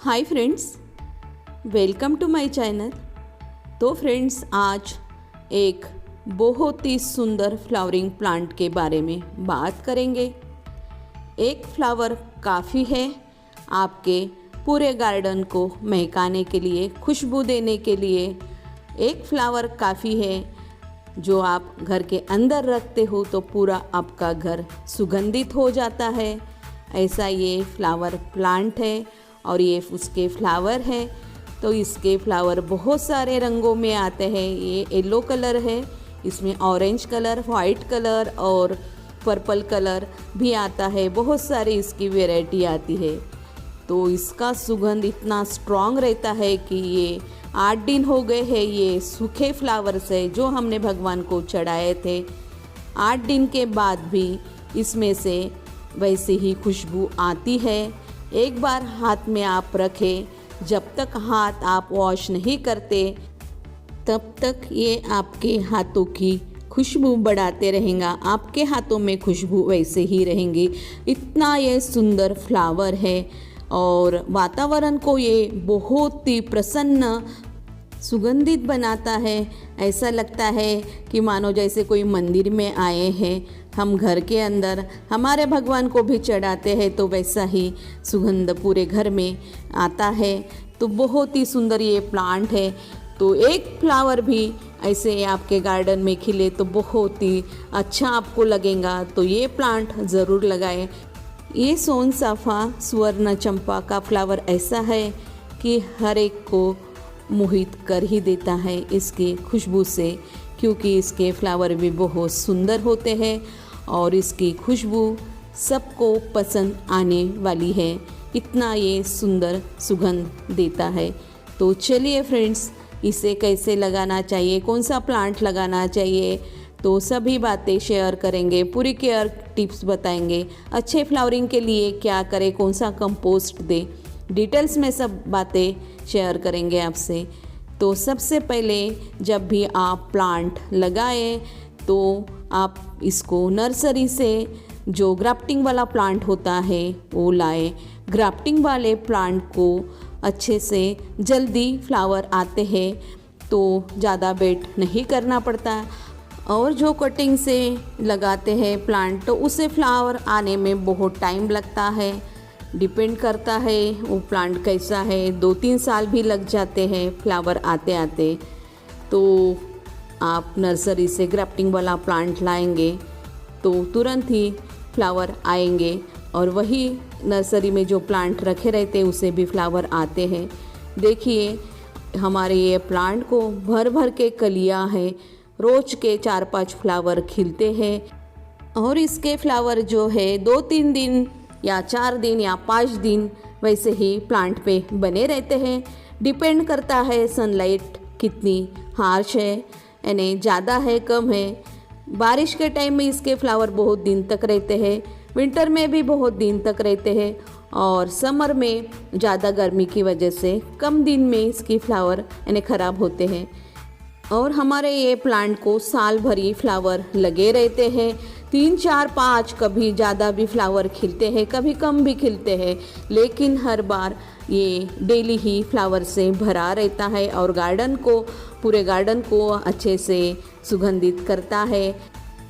Hi friends, welcome to my channel. तो friends, आज एक बहुत ही सुंदर फ्लावरिंग प्लांट के बारे में बात करेंगे। एक फ्लावर काफ़ी है आपके पूरे गार्डन को महकाने के लिए, खुशबू देने के लिए। एक फ्लावर काफ़ी है जो आप घर के अंदर रखते हो तो पूरा आपका घर सुगंधित हो जाता है। ऐसा ये फ्लावर प्लांट है और ये उसके फ्लावर हैं। तो इसके फ्लावर बहुत सारे रंगों में आते हैं। ये येलो कलर है, इसमें ऑरेंज कलर, वाइट कलर और पर्पल कलर भी आता है। बहुत सारी इसकी वैरायटी आती है। तो इसका सुगंध इतना स्ट्रॉन्ग रहता है कि ये 8 दिन हो गए हैं ये सूखे फ्लावर्स है जो हमने भगवान को चढ़ाए थे। 8 दिन के बाद भी इसमें से वैसे ही खुशबू आती है। एक बार हाथ में आप रखें, जब तक हाथ आप वॉश नहीं करते तब तक ये आपके हाथों की खुशबू बढ़ाते रहेगा। आपके हाथों में खुशबू वैसे ही रहेंगी। इतना ये सुंदर फ्लावर है और वातावरण को ये बहुत ही प्रसन्न सुगंधित बनाता है। ऐसा लगता है कि मानो जैसे कोई मंदिर में आए हैं। हम घर के अंदर हमारे भगवान को भी चढ़ाते हैं तो वैसा ही सुगंध पूरे घर में आता है। तो बहुत ही सुंदर ये प्लांट है। तो एक फ्लावर भी ऐसे आपके गार्डन में खिले तो बहुत ही अच्छा आपको लगेगा। तो ये प्लांट ज़रूर लगाएं। ये सोनचाफा स्वर्ण चंपा का फ्लावर ऐसा है कि हर एक को मोहित कर ही देता है इसकी खुशबू से, क्योंकि इसके फ्लावर भी बहुत सुंदर होते हैं और इसकी खुशबू सबको पसंद आने वाली है। इतना ये सुंदर सुगंध देता है। तो चलिए फ्रेंड्स, इसे कैसे लगाना चाहिए, कौन सा प्लांट लगाना चाहिए, तो सभी बातें शेयर करेंगे। पूरी केयर टिप्स बताएंगे। अच्छे फ्लावरिंग के लिए क्या करें, कौन सा कंपोस्ट दे, डिटेल्स में सब बातें शेयर करेंगे आपसे। तो सबसे पहले जब भी आप प्लांट लगाएं तो आप इसको नर्सरी से जो ग्राफ्टिंग वाला प्लांट होता है वो लाएं। ग्राफ्टिंग वाले प्लांट को अच्छे से जल्दी फ्लावर आते हैं तो ज़्यादा वेट नहीं करना पड़ता। और जो कटिंग से लगाते हैं प्लांट तो उसे फ्लावर आने में बहुत टाइम लगता है। डिपेंड करता है वो प्लांट कैसा है। 2-3 साल भी लग जाते हैं फ्लावर आते आते। तो आप नर्सरी से ग्राफ्टिंग वाला प्लांट लाएंगे तो तुरंत ही फ्लावर आएंगे। और वही नर्सरी में जो प्लांट रखे रहते हैं उसे भी फ्लावर आते हैं। देखिए हमारे ये प्लांट को भर भर के कलियां हैं। रोज के 4-5 फ्लावर खिलते हैं और इसके फ्लावर जो है 2-3 दिन या 4 दिन या 5 दिन वैसे ही प्लांट पे बने रहते हैं। डिपेंड करता है सनलाइट कितनी हार्श है, यानी ज़्यादा है कम है। बारिश के टाइम में इसके फ्लावर बहुत दिन तक रहते हैं, विंटर में भी बहुत दिन तक रहते हैं और समर में ज़्यादा गर्मी की वजह से कम दिन में इसकी फ्लावर यानी ख़राब होते हैं। और हमारे ये प्लांट को साल भर ही फ्लावर लगे रहते हैं। 3, 4, 5 कभी ज़्यादा भी फ्लावर खिलते हैं, कभी कम भी खिलते हैं, लेकिन हर बार ये डेली ही फ्लावर से भरा रहता है और पूरे गार्डन को अच्छे से सुगंधित करता है।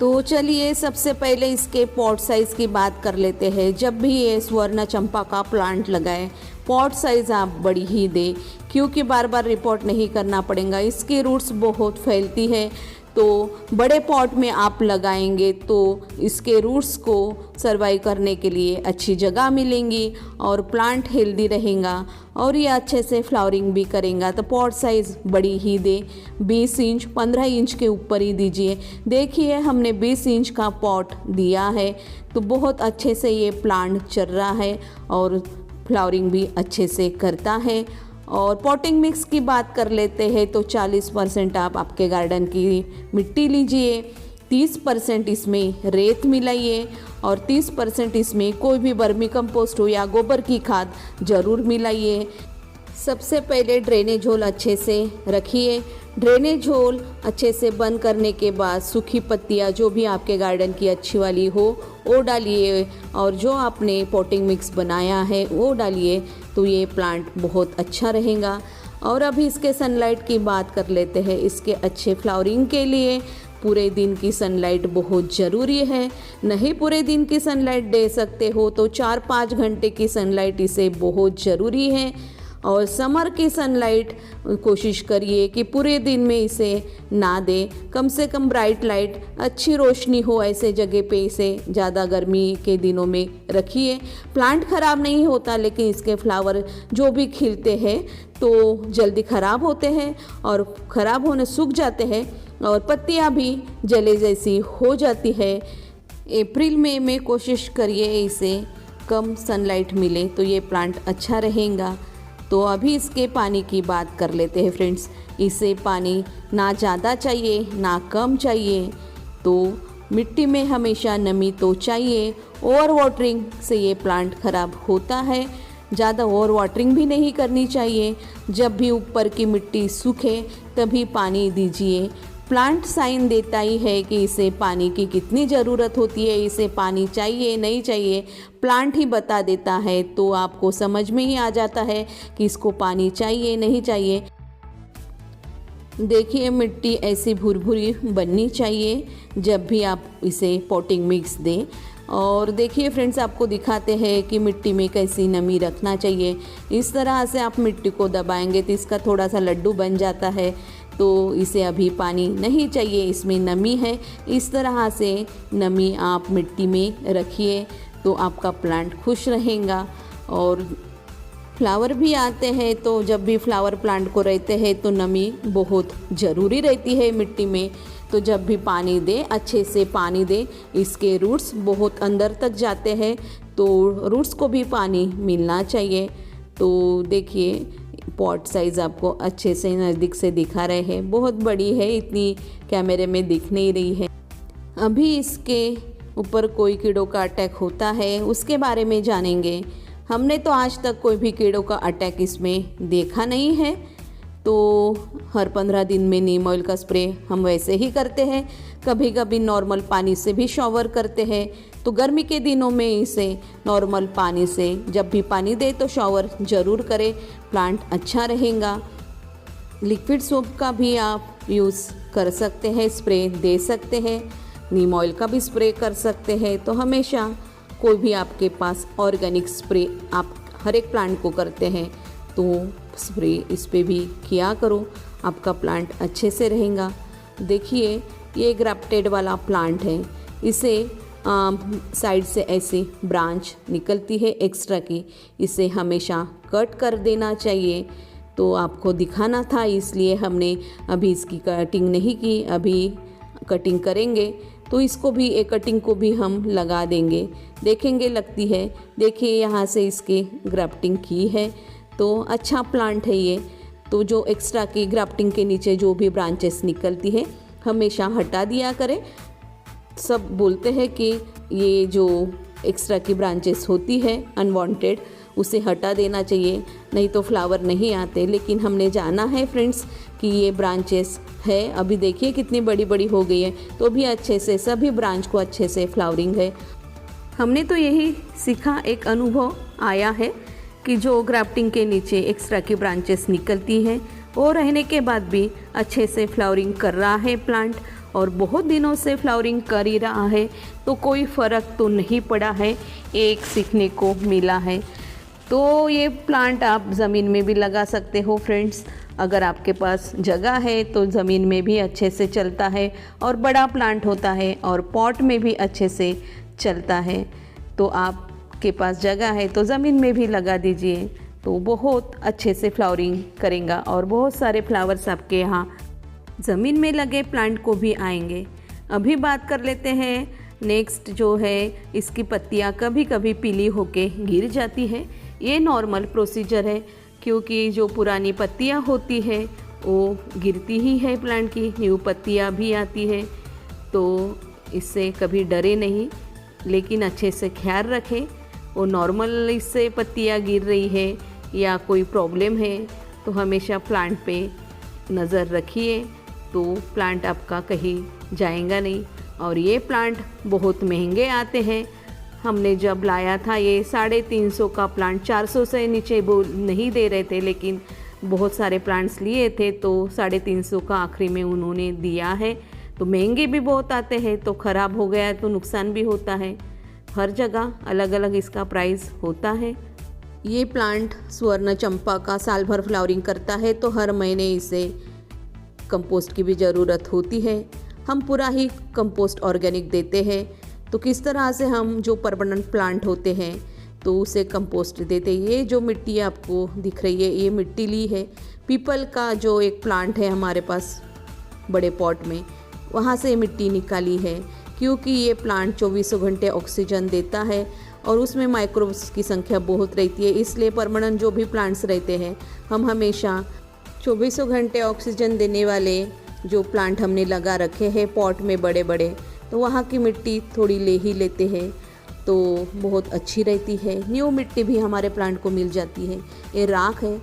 तो चलिए सबसे पहले इसके पॉट साइज़ की बात कर लेते हैं। जब भी ये स्वर्ण चंपा का प्लांट लगाएं पॉट साइज़ आप बड़ी ही दें, क्योंकि बार बार रिपोर्ट नहीं करना पड़ेगा। इसकी रूट्स बहुत फैलती है तो बड़े पॉट में आप लगाएंगे तो इसके रूट्स को सर्वाइव करने के लिए अच्छी जगह मिलेंगी और प्लांट हेल्दी रहेगा और ये अच्छे से फ्लावरिंग भी करेगा। तो पॉट साइज़ बड़ी ही दे, 20 इंच 15 इंच के ऊपर ही दीजिए। देखिए हमने 20 इंच का पॉट दिया है तो बहुत अच्छे से ये प्लांट चल रहा है और फ्लावरिंग भी अच्छे से करता है। और पॉटिंग मिक्स की बात कर लेते हैं तो 40% आप आपके गार्डन की मिट्टी लीजिए, 30% इसमें रेत मिलाइए और 30% इसमें कोई भी वर्मी कंपोस्ट हो या गोबर की खाद ज़रूर मिलाइए। सबसे पहले ड्रेनेज होल अच्छे से रखिए। ड्रेनेज होल अच्छे से बंद करने के बाद सूखी पत्तियाँ जो भी आपके गार्डन की अच्छी वाली हो वो डालिए, और जो आपने पॉटिंग मिक्स बनाया है वो डालिए, तो ये प्लांट बहुत अच्छा रहेगा। और अभी इसके सनलाइट की बात कर लेते हैं। इसके अच्छे फ्लावरिंग के लिए पूरे दिन की सनलाइट बहुत ज़रूरी है। नहीं पूरे दिन की सनलाइट दे सकते हो तो 4-5 घंटे की सनलाइट इसे बहुत ज़रूरी है। और समर की सनलाइट कोशिश करिए कि पूरे दिन में इसे ना दे, कम से कम ब्राइट लाइट अच्छी रोशनी हो ऐसे जगह पे इसे ज़्यादा गर्मी के दिनों में रखिए। प्लांट ख़राब नहीं होता, लेकिन इसके फ्लावर जो भी खिलते हैं तो जल्दी ख़राब होते हैं और ख़राब होने सूख जाते हैं, और पत्तियाँ भी जले जैसी हो जाती है। अप्रैल मई में कोशिश करिए इसे कम सनलाइट मिले तो ये प्लांट अच्छा रहेगा। तो अभी इसके पानी की बात कर लेते हैं फ्रेंड्स। इसे पानी ना ज़्यादा चाहिए ना कम चाहिए, तो मिट्टी में हमेशा नमी तो चाहिए। ओवर वाटरिंग से ये प्लांट ख़राब होता है। ज़्यादा ओवर वाटरिंग भी नहीं करनी चाहिए। जब भी ऊपर की मिट्टी सूखे तभी पानी दीजिए। प्लांट साइन देता ही है कि इसे पानी की कितनी ज़रूरत होती है, इसे पानी चाहिए नहीं चाहिए, प्लांट ही बता देता है। तो आपको समझ में ही आ जाता है कि इसको पानी चाहिए नहीं चाहिए। देखिए मिट्टी ऐसी भुरभुरी बननी चाहिए जब भी आप इसे पॉटिंग मिक्स दें। और देखिए फ्रेंड्स, आपको दिखाते हैं कि मिट्टी में कैसी नमी रखना चाहिए। इस तरह से आप मिट्टी को दबाएंगे तो इसका थोड़ा सा लड्डू बन जाता है, तो इसे अभी पानी नहीं चाहिए, इसमें नमी है। इस तरह से नमी आप मिट्टी में रखिए तो आपका प्लांट खुश रहेगा। और फ्लावर भी आते हैं, तो जब भी फ्लावर प्लांट को रहते हैं तो नमी बहुत ज़रूरी रहती है मिट्टी में। तो जब भी पानी दें, अच्छे से पानी दें। इसके रूट्स बहुत अंदर तक जाते हैं, तो रूट्स को भी पानी मिलना चाहिए। तो देखिए पॉट साइज़ आपको अच्छे से नज़दीक से दिखा रहे हैं, बहुत बड़ी है, इतनी कैमरे में दिख नहीं रही है। अभी इसके ऊपर कोई कीड़ों का अटैक होता है उसके बारे में जानेंगे। हमने तो आज तक कोई भी कीड़ों का अटैक इसमें देखा नहीं है। तो हर 15 दिन में नीम ऑयल का स्प्रे हम वैसे ही करते हैं, कभी कभी नॉर्मल पानी से भी शॉवर करते हैं। तो गर्मी के दिनों में इसे नॉर्मल पानी से जब भी पानी दे तो शॉवर ज़रूर करें, प्लांट अच्छा रहेगा। लिक्विड सोप का भी आप यूज़ कर सकते हैं, स्प्रे दे सकते हैं, नीम ऑयल का भी स्प्रे कर सकते हैं। तो हमेशा कोई भी आपके पास ऑर्गेनिक स्प्रे आप हर एक प्लांट को करते हैं तो स्प्रे इस पे भी किया करो, आपका प्लांट अच्छे से रहेगा। देखिए ये ग्राफ्टेड वाला प्लांट है, इसे साइड से ऐसी ब्रांच निकलती है एक्स्ट्रा की, इसे हमेशा कट कर देना चाहिए। तो आपको दिखाना था इसलिए हमने अभी इसकी कटिंग नहीं की, अभी कटिंग करेंगे तो इसको भी एक कटिंग को भी हम लगा देंगे, देखेंगे लगती है। देखिए यहाँ से इसकी ग्राफ्टिंग की है, तो अच्छा प्लांट है ये। तो जो एक्स्ट्रा की ग्राफ्टिंग के नीचे जो भी ब्रांचेस निकलती है हमेशा हटा दिया करें। सब बोलते हैं कि ये जो एक्स्ट्रा की ब्रांचेस होती है अनवांटेड, उसे हटा देना चाहिए, नहीं तो फ्लावर नहीं आते। लेकिन हमने जाना है फ्रेंड्स कि ये ब्रांचेस है, अभी देखिए कितनी बड़ी बड़ी हो गई है, तो भी अच्छे से सभी ब्रांच को अच्छे से फ्लावरिंग है। हमने तो यही सीखा, एक अनुभव आया है कि जो ग्राफ्टिंग के नीचे एक्स्ट्रा की ब्रांचेस निकलती हैं वो रहने के बाद भी अच्छे से फ्लावरिंग कर रहा है प्लांट, और बहुत दिनों से फ्लावरिंग कर ही रहा है, तो कोई फ़र्क तो नहीं पड़ा है, एक सीखने को मिला है। तो ये प्लांट आप ज़मीन में भी लगा सकते हो फ्रेंड्स, अगर आपके पास जगह है तो ज़मीन में भी अच्छे से चलता है और बड़ा प्लांट होता है, और पॉट में भी अच्छे से चलता है। तो आपके पास जगह है तो ज़मीन में भी लगा दीजिए, तो बहुत अच्छे से फ्लावरिंग करेगा और बहुत सारे फ्लावर्स आपके यहाँ ज़मीन में लगे प्लांट को भी आएंगे। अभी बात कर लेते हैं नेक्स्ट जो है, इसकी पत्तियाँ कभी कभी पीली होके गिर जाती है। ये नॉर्मल प्रोसीजर है, क्योंकि जो पुरानी पत्तियाँ होती है वो गिरती ही है, प्लांट की न्यू पत्तियाँ भी आती है। तो इससे कभी डरे नहीं, लेकिन अच्छे से ख्याल रखें। वो नॉर्मल इससे पत्तियाँ गिर रही है या कोई प्रॉब्लम है तो हमेशा प्लांट पे नज़र रखिए, तो प्लांट आपका कहीं जाएगा नहीं। और ये प्लांट बहुत महंगे आते हैं। हमने जब लाया था ये 350 का प्लांट, 400 से नीचे वो नहीं दे रहे थे, लेकिन बहुत सारे प्लांट्स लिए थे तो 350 का आखिरी में उन्होंने दिया है। तो महंगे भी बहुत आते हैं, तो ख़राब हो गया तो नुकसान भी होता है। हर जगह अलग अलग इसका प्राइस होता है। ये प्लांट स्वर्ण चंपा का साल भर फ्लावरिंग करता है, तो हर महीने इसे कंपोस्ट की भी ज़रूरत होती है। हम पूरा ही कंपोस्ट ऑर्गेनिक देते हैं। तो किस तरह से हम जो परमानेंट प्लांट होते हैं तो उसे कंपोस्ट देते हैं। ये जो मिट्टी आपको दिख रही है, ये मिट्टी ली है पीपल का, जो एक प्लांट है हमारे पास बड़े पॉट में, वहाँ से मिट्टी निकाली है। क्योंकि ये प्लांट 24 घंटे ऑक्सीजन देता है और उसमें माइक्रोब्स की संख्या बहुत रहती है, इसलिए परमानेंट जो भी प्लांट्स रहते हैं हम हमेशा 24 घंटे ऑक्सीजन देने वाले जो प्लांट हमने लगा रखे हैं पॉट में बड़े बड़े, तो वहाँ की मिट्टी थोड़ी ले ही लेते हैं, तो बहुत अच्छी रहती है। न्यू मिट्टी भी हमारे प्लांट को मिल जाती है। ये राख है,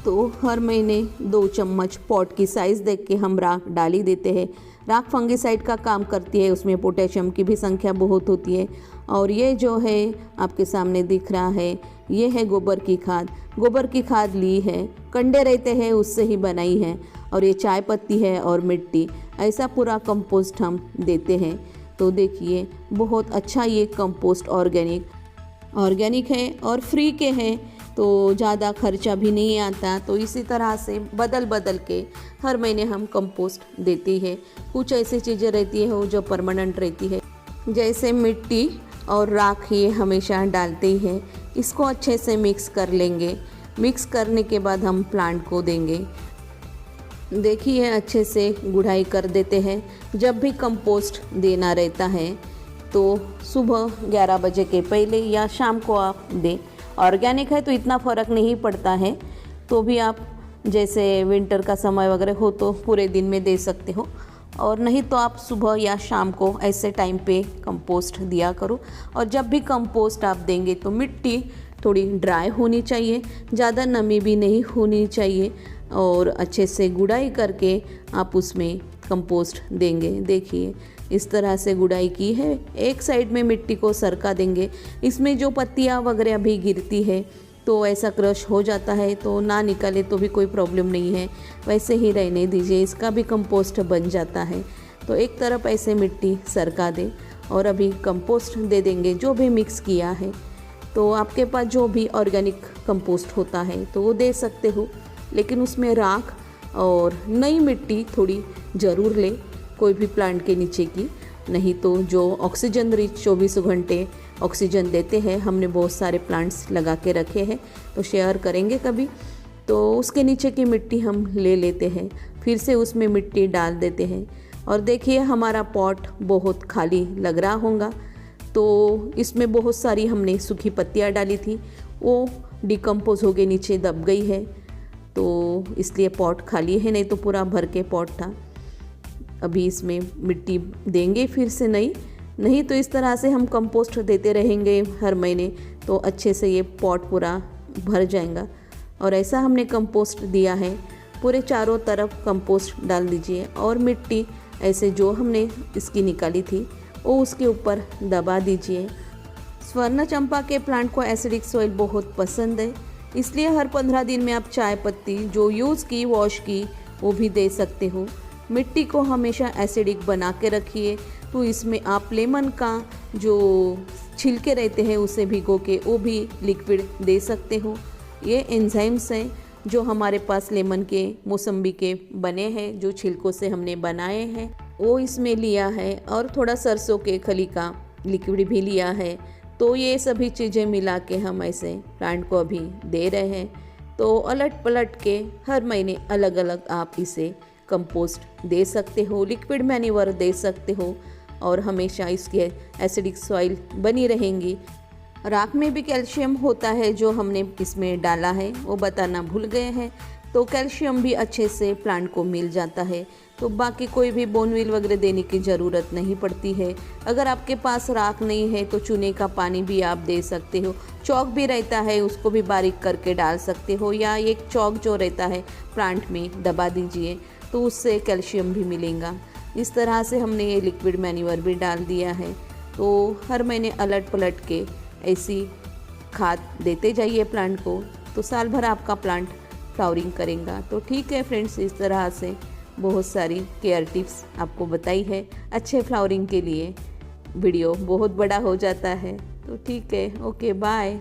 तो हर महीने 2 चम्मच पॉट की साइज़ देख के हम राख डाल ही देते हैं। राख फंगिसाइड का काम करती है, उसमें पोटेशियम की भी संख्या बहुत होती है। और ये जो है आपके सामने दिख रहा है, ये है गोबर की खाद। गोबर की खाद ली है, कंडे रहते हैं उससे ही बनाई है। और ये चाय पत्ती है और मिट्टी, ऐसा पूरा कंपोस्ट हम देते हैं। तो देखिए बहुत अच्छा ये कंपोस्ट ऑर्गेनिक है और फ्री के हैं, तो ज़्यादा खर्चा भी नहीं आता। तो इसी तरह से बदल बदल के हर महीने हम कंपोस्ट देती है। कुछ ऐसी चीज़ें रहती है वो जो परमानेंट रहती है, जैसे मिट्टी और राख ये हमेशा डालते ही है। इसको अच्छे से मिक्स कर लेंगे। मिक्स करने के बाद हम प्लांट को देंगे। देखिए अच्छे से गुड़ाई कर देते हैं। जब भी कंपोस्ट देना रहता है तो सुबह 11 बजे के पहले या शाम को आप दें। ऑर्गेनिक है तो इतना फ़र्क नहीं पड़ता है, तो भी आप जैसे विंटर का समय वगैरह हो तो पूरे दिन में दे सकते हो, और नहीं तो आप सुबह या शाम को ऐसे टाइम पे कंपोस्ट दिया करो। और जब भी कंपोस्ट आप देंगे तो मिट्टी थोड़ी ड्राई होनी चाहिए, ज़्यादा नमी भी नहीं होनी चाहिए, और अच्छे से गुड़ाई करके आप उसमें कंपोस्ट देंगे। देखिए इस तरह से गुड़ाई की है। एक साइड में मिट्टी को सरका देंगे। इसमें जो पत्तियाँ वगैरह भी गिरती है तो ऐसा क्रश हो जाता है, तो ना निकाले तो भी कोई प्रॉब्लम नहीं है, वैसे ही रहने दीजिए, इसका भी कंपोस्ट बन जाता है। तो एक तरफ ऐसे मिट्टी सरका दे और अभी कंपोस्ट दे देंगे जो भी मिक्स किया है। तो आपके पास जो भी ऑर्गेनिक कंपोस्ट होता है तो वो दे सकते हो, लेकिन उसमें राख और नई मिट्टी थोड़ी ज़रूर ले, कोई भी प्लांट के नीचे की, नहीं तो जो ऑक्सीजन रिच 24 घंटे ऑक्सीजन देते हैं, हमने बहुत सारे प्लांट्स लगा के रखे हैं, तो शेयर करेंगे कभी, तो उसके नीचे की मिट्टी हम ले लेते हैं, फिर से उसमें मिट्टी डाल देते हैं। और देखिए हमारा पॉट बहुत खाली लग रहा होगा, तो इसमें बहुत सारी हमने सूखी पत्तियाँ डाली थी, वो डिकम्पोज हो गई, नीचे दब गई है, तो इसलिए पॉट खाली है, नहीं तो पूरा भर के पॉट था। अभी इसमें मिट्टी देंगे फिर से नहीं तो इस तरह से हम कंपोस्ट देते रहेंगे हर महीने, तो अच्छे से ये पॉट पूरा भर जाएगा। और ऐसा हमने कंपोस्ट दिया है, पूरे चारों तरफ कंपोस्ट डाल दीजिए और मिट्टी ऐसे जो हमने इसकी निकाली थी वो उसके ऊपर दबा दीजिए। स्वर्ण चंपा के प्लांट को एसिडिक सॉइल बहुत पसंद है, इसलिए हर 15 दिन में आप चाय पत्ती जो यूज़ की वॉश की वो भी दे सकते हो। मिट्टी को हमेशा एसिडिक बना के रखिए, तो इसमें आप लेमन का जो छिलके रहते हैं उसे भिगो के वो भी लिक्विड दे सकते हो। ये एंजाइम्स हैं जो हमारे पास लेमन के, मौसम्बी के बने हैं, जो छिलकों से हमने बनाए हैं, वो इसमें लिया है, और थोड़ा सरसों के खली का लिक्विड भी लिया है। तो ये सभी चीज़ें मिला के हम ऐसे प्लांट को अभी दे रहे हैं। तो अलट पलट के हर महीने अलग अलग आप इसे कंपोस्ट दे सकते हो, लिक्विड मैन्योर दे सकते हो, और हमेशा इसकी एसिडिक सॉइल बनी रहेंगी। राख में भी कैल्शियम होता है जो हमने इसमें डाला है, वो बताना भूल गए हैं। तो कैल्शियम भी अच्छे से प्लांट को मिल जाता है, तो बाकी कोई भी बोनविल वगैरह देने की ज़रूरत नहीं पड़ती है। अगर आपके पास राख नहीं है तो चूने का पानी भी आप दे सकते हो। चौक भी रहता है, उसको भी बारीक करके डाल सकते हो, या एक चौक जो रहता है प्लांट में दबा दीजिए तो उससे कैल्शियम भी मिलेगा। इस तरह से हमने ये लिक्विड मैन्योर भी डाल दिया है। तो हर महीने अलट पलट के ऐसी खाद देते जाइए प्लांट को, तो साल भर आपका प्लांट फ्लावरिंग करेगा। तो ठीक है फ्रेंड्स, इस तरह से बहुत सारी केयर टिप्स आपको बताई है अच्छे फ्लावरिंग के लिए। वीडियो बहुत बड़ा हो जाता है, तो ठीक है, ओके बाय।